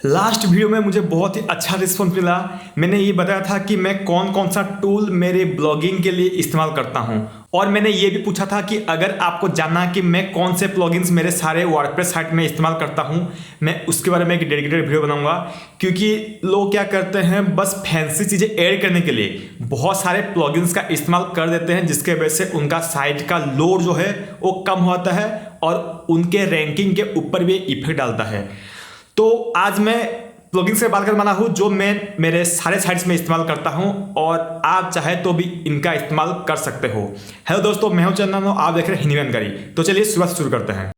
Last video में मुझे बहुत ही अच्छा रिस्पॉन्स मिला। मैंने ये बताया था कि मैं कौन कौन सा टूल मेरे ब्लॉगिंग के लिए इस्तेमाल करता हूँ, और मैंने ये भी पूछा था कि अगर आपको जानना कि मैं कौन से प्लगइन्स मेरे सारे वर्डप्रेस साइट में इस्तेमाल करता हूँ, मैं उसके बारे में एक डेडिकेटेड वीडियो बनाऊंगा। क्योंकि लोग क्या करते हैं, बस फैंसी चीज़ें ऐड करने के लिए बहुत सारे प्लगइन्स का इस्तेमाल कर देते हैं, जिसके वजह से उनका साइट का लोड जो है वो कम होता है और उनके रैंकिंग के ऊपर भी इफेक्ट डालता है। तो आज मैं प्लगइन्स से बात करने वाला हूँ जो मैं मेरे सारे साइट्स में इस्तेमाल करता हूँ, और आप चाहे तो भी इनका इस्तेमाल कर सकते हो। हेलो दोस्तों, मैं हूँ चंदन, आप देख रहे हैं हिंदी में जानकारी। तो चलिए शुरुआत शुरू करते हैं।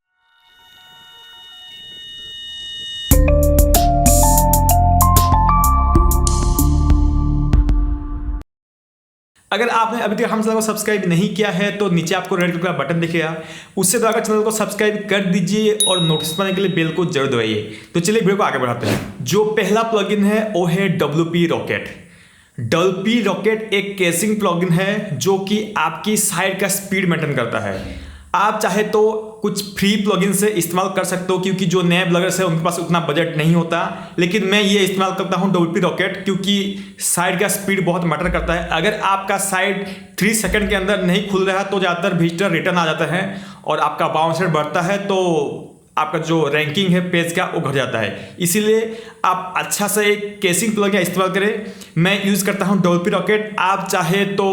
अगर आपने अभी तक हम चैनल को सब्सक्राइब नहीं किया है तो नीचे आपको रेड कलर का बटन दिखेगा, उससे दबाकर चैनल को सब्सक्राइब कर दीजिए और नोटिस पाने के लिए बेल को जरूर दबाइए। तो चलिए वीडियो को आगे बढ़ाते हैं। जो पहला प्लगइन है वो है WP रॉकेट। WP रॉकेट एक कैशिंग प्लगइन है जो कि आपकी साइट का स्पीड मेंटेन करता है। आप चाहे तो कुछ फ्री प्लगइन से इस्तेमाल कर सकते हो, क्योंकि जो नए ब्लॉगर्स है उनके पास उतना बजट नहीं होता। लेकिन मैं ये इस्तेमाल करता हूँ WP रॉकेट, क्योंकि साइट का स्पीड बहुत मैटर करता है। अगर आपका साइट 3 सेकंड के अंदर नहीं खुल रहा है तो ज़्यादातर विजिटर रिटर्न आ जाता है और आपका बाउंस रेट बढ़ता है, तो आपका जो रैंकिंग है पेज का वो घट जाता है। इसीलिए आप अच्छा से एक कैशिंग प्लगइन इस्तेमाल करें। मैं यूज़ करता हूँ WP रॉकेट। आप चाहे तो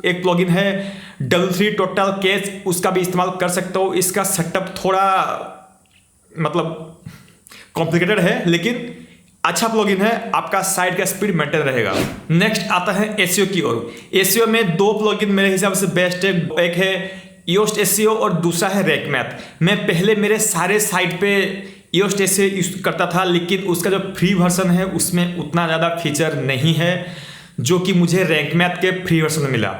एक प्लगइन है W3 टोटल कैश, उसका भी इस्तेमाल कर सकते हो। इसका सेटअप थोड़ा मतलब कॉम्प्लिकेटेड है, लेकिन अच्छा प्लगइन है, आपका साइट का स्पीड मेंटेन रहेगा। नेक्स्ट आता है एसईओ की ओर। एसईओ में 2 प्लगइन मेरे हिसाब से बेस्ट है। एक है योस्ट एसईओ और दूसरा है रैंक मैथ। मैं पहले मेरे सारे साइट पे योस्ट एसईओ यूज करता था, लेकिन उसका जो फ्री वर्जन है उसमें उतना ज़्यादा फीचर नहीं है जो कि मुझे रैंक मैथ के फ्री वर्जन में मिला।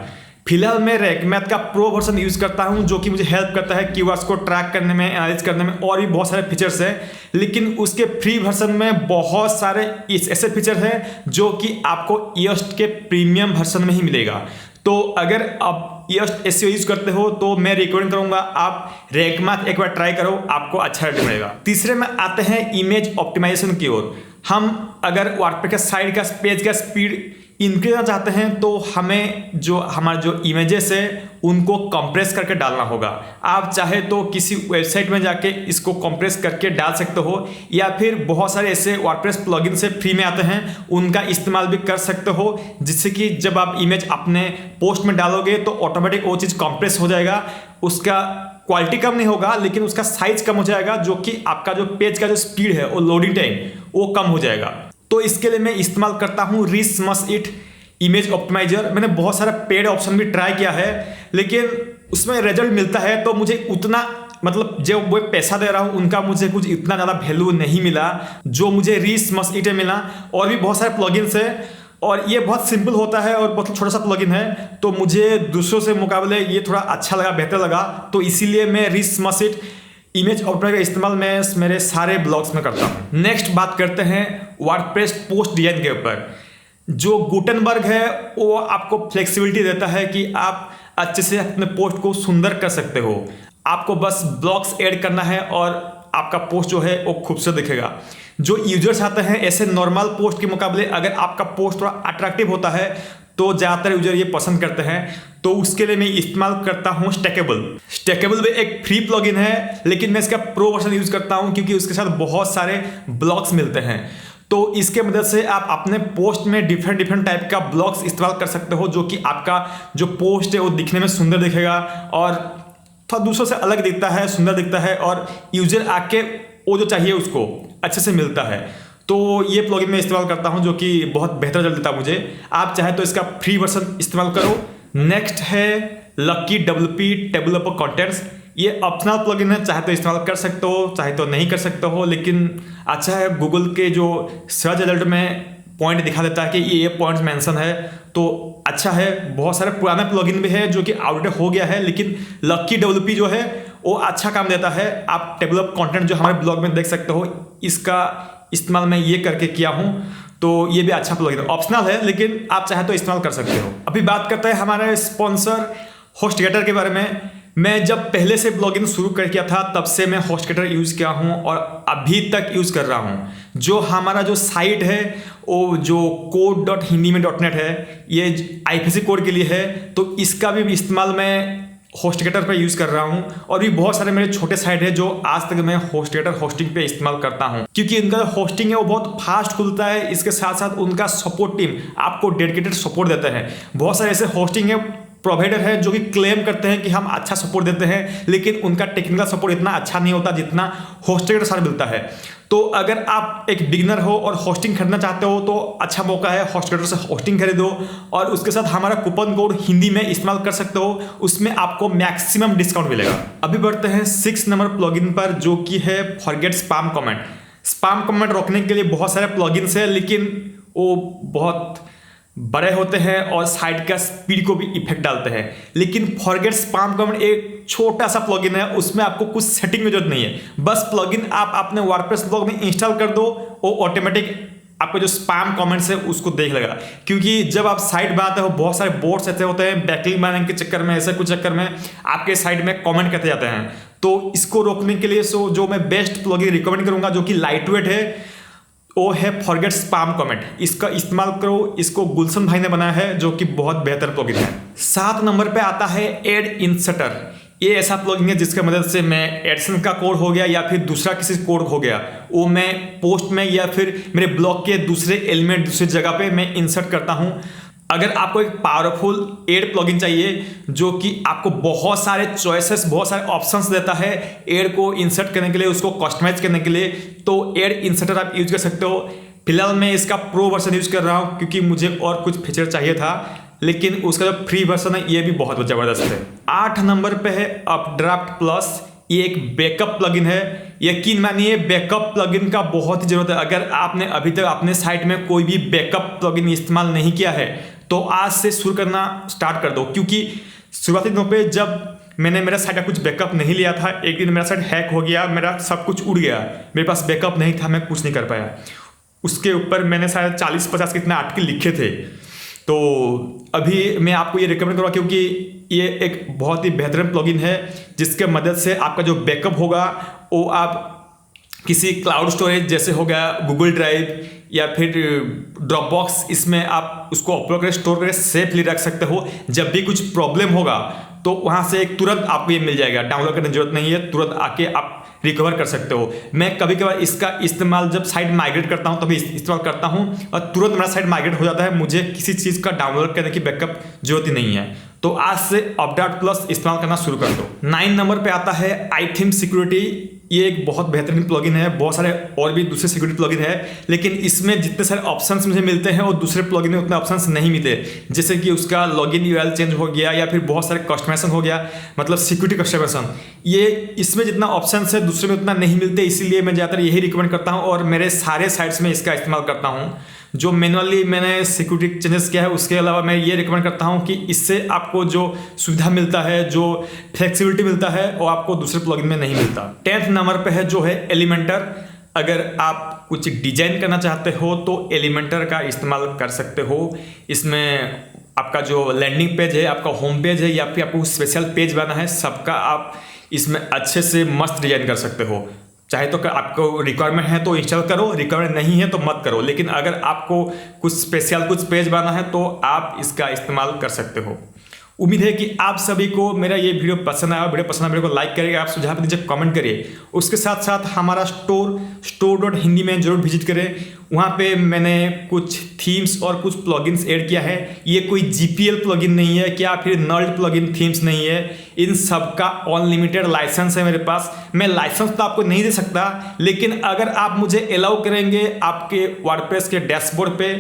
फिलहाल मैं रैंक मैथ का प्रो वर्जन यूज करता हूं, जो कि मुझे हेल्प करता है कीवर्ड्स को ट्रैक करने में, एनालाइज करने में, और भी बहुत सारे फीचर्स हैं। लेकिन उसके फ्री वर्जन में बहुत सारे ऐसे फीचर हैं जो कि आपको योस्ट के प्रीमियम वर्जन में ही मिलेगा। तो अगर आप योस्ट एसईओ यूज करते हो तो मैं रिकमेंड करूंगा आप रैंक मैथ एक बार ट्राई करो, आपको अच्छा रिजल्ट मिलेगा। तीसरे में आते हैं इमेज ऑप्टिमाइजेशन की ओर। हम अगर वर्डप्रेस का साइट का पेज का स्पीड इंक्रीज करना चाहते हैं तो हमें जो हमारे जो इमेजेस है उनको कंप्रेस करके डालना होगा। आप चाहे तो किसी वेबसाइट में जाके इसको कंप्रेस करके डाल सकते हो, या फिर बहुत सारे ऐसे वर्डप्रेस प्लगइन से फ्री में आते हैं उनका इस्तेमाल भी कर सकते हो, जिससे कि जब आप इमेज अपने पोस्ट में डालोगे तो ऑटोमेटिक वो चीज़ कंप्रेस हो जाएगा। उसका क्वालिटी कम नहीं होगा, लेकिन उसका साइज कम हो जाएगा, जो कि आपका जो पेज का जो स्पीड है वो लोडिंग टाइम वो कम हो जाएगा। तो इसके लिए मैं इस्तेमाल करता हूँ resmush it image optimizer. मैंने बहुत सारा पेड ऑप्शन भी ट्राई किया है, लेकिन उसमें रिजल्ट मिलता है तो मुझे उतना मतलब जो वो पैसा दे रहा हूँ उनका मुझे कुछ इतना ज़्यादा वैल्यू नहीं मिला जो मुझे रिच मस्ट इट में मिला। और भी बहुत सारे प्लगइन्स है और ये बहुत सिंपल होता है और बहुत छोटा सा प्लगइन है, तो मुझे दूसरों से मुकाबले ये थोड़ा अच्छा लगा, बेहतर लगा। तो इसीलिए मैं resmush it image optimizer का इस्तेमाल मैं मेरे सारे ब्लॉग्स में करता हूँ। नेक्स्ट बात करते हैं वर्डप्रेस पोस्ट डिजाइन के ऊपर। जो गुटेनबर्ग है वो आपको फ्लेक्सिबिलिटी देता है कि आप अच्छे से अपने पोस्ट को सुंदर कर सकते हो। आपको बस ब्लॉक्स ऐड करना है और आपका पोस्ट जो है वो खूबसूरत दिखेगा। जो यूजर्स आते हैं ऐसे नॉर्मल पोस्ट के मुकाबले अगर आपका पोस्ट थोड़ा अट्रैक्टिव होता है तो ज़्यादातर यूजर ये पसंद करते हैं। तो उसके लिए मैं इस्तेमाल करता हूँ स्टेकेबल। स्टेकेबल भी एक फ्री प्लगइन है, लेकिन मैं इसका प्रो वर्जन यूज़ करता हूँ क्योंकि उसके साथ बहुत सारे ब्लॉक्स मिलते हैं। तो इसके मदद से आप अपने पोस्ट में डिफरेंट टाइप का ब्लॉक्स इस्तेमाल कर सकते हो, जो कि आपका जो पोस्ट है वो दिखने में सुंदर दिखेगा और थोड़ा दूसरों से अलग दिखता है, सुंदर दिखता है, और यूजर आके वो जो चाहिए उसको अच्छे से मिलता है। तो ये प्लगइन मैं इस्तेमाल करता हूं जो कि बहुत बेहतर रिजल्ट देता है मुझे। आप चाहे तो इसका फ्री वर्जन इस्तेमाल करो। नेक्स्ट है लकी WP डेवलपर कंटेंट्स। ये ऑप्शनल प्लगइन है, चाहे तो इस्तेमाल कर सकते हो, चाहे तो नहीं कर सकते हो, लेकिन अच्छा है। गूगल के जो सर्च रिजल्ट में पॉइंट दिखा देता है कि ये पॉइंट्स मेंशन है, तो अच्छा है। बहुत सारे पुराने प्लगइन भी है जो कि आउटडेट हो गया है, लेकिन लकी WP जो है वो अच्छा काम देता है। आप डेवलप कंटेंट जो हमारे ब्लॉग में देख सकते हो, इसका इस्तेमाल मैं ये करके किया हूँ, तो ये भी अच्छा प्लगइन है। ऑप्शनल है, लेकिन आप चाहे तो इस्तेमाल कर सकते हो। अभी बात करते हैं हमारे स्पॉन्सर HostGator के बारे में। मैं जब पहले से ब्लॉगिंग शुरू कर किया था तब से मैं HostGator यूज़ किया हूँ और अभी तक यूज़ कर रहा हूँ। जो हमारा जो साइट है वो जो code.hindi.net है, ये IPC कोड के लिए है, तो इसका भी इस्तेमाल मैं HostGator पे यूज़ कर रहा हूँ। और भी बहुत सारे मेरे छोटे साइट है जो आज तक मैं HostGator होस्टिंग पे इस्तेमाल करता हूँ, क्योंकि इनका जो होस्टिंग है वो बहुत फास्ट खुलता है। इसके साथ साथ उनका सपोर्ट टीम आपको डेडिकेटेड सपोर्ट देता है। बहुत सारे ऐसे होस्टिंग है प्रोवाइडर है जो कि क्लेम करते हैं कि हम अच्छा सपोर्ट देते हैं, लेकिन उनका टेक्निकल सपोर्ट इतना अच्छा नहीं होता जितना HostGator साथ मिलता है। तो अगर आप एक बिगिनर हो और होस्टिंग खरीदना चाहते हो तो अच्छा मौका है, HostGator से होस्टिंग खरीदो और उसके साथ हमारा कूपन कोड हिंदी में इस्तेमाल कर सकते हो, उसमें आपको मैक्सिमम डिस्काउंट मिलेगा। अभी बढ़ते हैं 6 नंबर प्लगइन पर, जो कि है forget spam comment. Spam comment रोकने के लिए बहुत सारे प्लगइन्स हैं, लेकिन वो बहुत बड़े होते हैं और साइट का स्पीड को भी इफेक्ट डालते हैं। लेकिन फॉरगेट स्पैम कमेंट एक छोटा सा प्लगइन है, उसमें आपको कुछ सेटिंग की जरूरत नहीं है। बस प्लगइन आप अपने वर्डप्रेस ब्लॉग में इंस्टॉल कर दो, वो ऑटोमेटिक आपको जो स्पैम कमेंट्स है उसको देख लेगा। क्योंकि जब आप साइट बनाते हो बहुत सारे बोट्स ऐसे होते हैं, बैकलिंक बनाने के चक्कर में, ऐसे कुछ चक्कर में आपके साइट में कमेंट करते जाते हैं। तो इसको रोकने के लिए जो मैं बेस्ट प्लगइन रिकमेंड करूंगा, जो कि लाइट वेट है, वो है फॉरगेट स्पैम कमेंट। इसका इस्तेमाल करो। इसको गुलशन भाई ने बनाया है, जो कि बहुत बेहतर प्लगइन है। 7 नंबर पे आता है एड इंसर्टर। ये ऐसा प्लगइन है जिसकी मदद से मैं एडसेंस का कोड हो गया या फिर दूसरा किसी कोड हो गया, वो मैं पोस्ट में या फिर मेरे ब्लॉग के दूसरे एलिमेंट दूसरी जगह पे मैं इंसर्ट करता हूँ। अगर आपको एक पावरफुल एड प्लगइन चाहिए जो कि आपको बहुत सारे चॉइसेस, बहुत सारे ऑप्शंस देता है एड को इंसर्ट करने के लिए, उसको कस्टमाइज करने के लिए, तो एड इंसर्टर आप यूज कर सकते हो। फिलहाल मैं इसका प्रो वर्जन यूज कर रहा हूँ क्योंकि मुझे और कुछ फीचर चाहिए था, लेकिन उसका जो फ्री वर्जन है ये भी बहुत ज़बरदस्त है। 8 नंबर पे है अपड्राफ्ट प्लस। ये एक बैकअप प्लगइन है। यकीन मानिए बैकअप प्लगइन का बहुत ही जरूरत है। अगर आपने अभी तक अपने साइट में कोई भी बैकअप प्लगइन इस्तेमाल नहीं किया है तो आज से शुरू करना स्टार्ट कर दो, क्योंकि शुरुआती दिनों पे जब मैंने मेरा साइट का कुछ बैकअप नहीं लिया था, एक दिन मेरा साइट हैक हो गया, मेरा सब कुछ उड़ गया, मेरे पास बैकअप नहीं था, मैं कुछ नहीं कर पाया। उसके ऊपर मैंने शायद 40-50 कितने आर्टिकल लिखे थे। तो अभी मैं आपको ये रिकमेंड करूँगा क्योंकि ये एक बहुत ही बेहतरीन प्लगइन है जिसके मदद से आपका जो बैकअप होगा वो आप किसी क्लाउड स्टोरेज जैसे हो गया गूगल ड्राइव या फिर ड्रॉपबॉक्स, इसमें आप उसको अपलोड करके स्टोर करके सेफली रख सकते हो। जब भी कुछ प्रॉब्लम होगा तो वहाँ से तुरंत आपको ये मिल जाएगा, डाउनलोड करने की जरूरत नहीं है, तुरंत आके आप रिकवर कर सकते हो। मैं कभी कभार इसका इस्तेमाल जब साइट माइग्रेट करता हूँ तभी इस्तेमाल करता हूँ और तुरंत मेरा साइट माइग्रेट हो जाता है, मुझे किसी चीज़ का डाउनलोड करने की बैकअप जरूरत ही नहीं है। तो आज से अपडेट प्लस इस्तेमाल करना शुरू कर दो। 9 नंबर पे आता है iTheme सिक्योरिटी। ये एक बहुत बेहतरीन प्लगइन है, बहुत सारे और भी दूसरे सिक्योरिटी प्लगइन है, लेकिन इसमें जितने सारे ऑप्शंस मुझे मिलते हैं और दूसरे प्लगइन में उतने ऑप्शंस नहीं मिलते। जैसे कि उसका लॉगिन यूआरएल चेंज हो गया या फिर बहुत सारे कस्टमाइजेशन हो गया, मतलब सिक्योरिटी कस्टमाइजेशन, ये इसमें जितना ऑप्शंस है दूसरे में उतना नहीं मिलते, इसीलिए मैं ज़्यादातर यही रिकमेंड करता हूँ और मेरे सारे साइट्स में इसका इस्तेमाल करता हूँ। जो मैनुअली मैंने सिक्योरिटी चेंजेस किया है उसके अलावा मैं ये रिकमेंड करता हूँ कि इससे आपको जो सुविधा मिलता है, जो फ्लेक्सिबिलिटी मिलता है, वो आपको दूसरे प्लगइन में नहीं मिलता। 10th नंबर पे है जो है एलिमेंटर। अगर आप कुछ डिजाइन करना चाहते हो तो एलिमेंटर का इस्तेमाल कर सकते हो। इसमें आपका जो लैंडिंग पेज है, आपका होम पेज है या फिर आपको स्पेशल पेज बनाना है, सबका आप इसमें अच्छे से मस्त डिजाइन कर सकते हो। चाहे तो आपको रिक्वायरमेंट है तो इंस्टॉल करो, रिक्वायरमेंट नहीं है तो मत करो, लेकिन अगर आपको कुछ स्पेशल कुछ पेज बनाना है तो आप इसका इस्तेमाल कर सकते हो। उम्मीद है कि आप सभी को मेरा ये वीडियो पसंद आया। वीडियो पसंद आया वीडियो को लाइक करिएगा, आप सुझाव दीजिए, कमेंट करिए। उसके साथ साथ हमारा store.hindi में जरूर विजिट करें। वहाँ पे मैंने कुछ थीम्स और कुछ प्लगइन्स ऐड किया है। ये कोई GPL प्लगइन नहीं है क्या फिर नल्ड प्लगइन थीम्स नहीं है, इन सब का अनलिमिटेड लाइसेंस है मेरे पास। मैं लाइसेंस तो आपको नहीं दे सकता, लेकिन अगर आप मुझे अलाउ करेंगे आपके वर्डप्रेस के डैशबोर्ड पे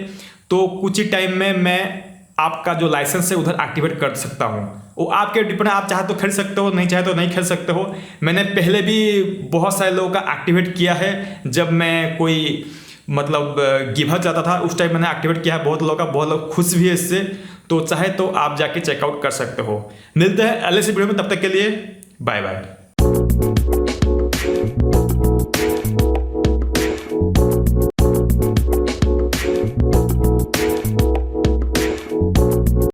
तो कुछ ही टाइम में मैं आपका जो लाइसेंस है उधर एक्टिवेट कर सकता हूँ। वो आपके डिपेंड, आप चाहे तो खरीद सकते हो, नहीं चाहे तो नहीं खरीद सकते हो। मैंने पहले भी बहुत सारे लोगों का एक्टिवेट किया है। जब मैं कोई मतलब गिव अप जाता था उस टाइम मैंने एक्टिवेट किया है बहुत लोगों का, बहुत लोग खुश भी है इससे। तो चाहे तो आप जाके चेकआउट कर सकते हो। मिलते हैं अगले से वीडियो में, तब तक के लिए बाय बाय।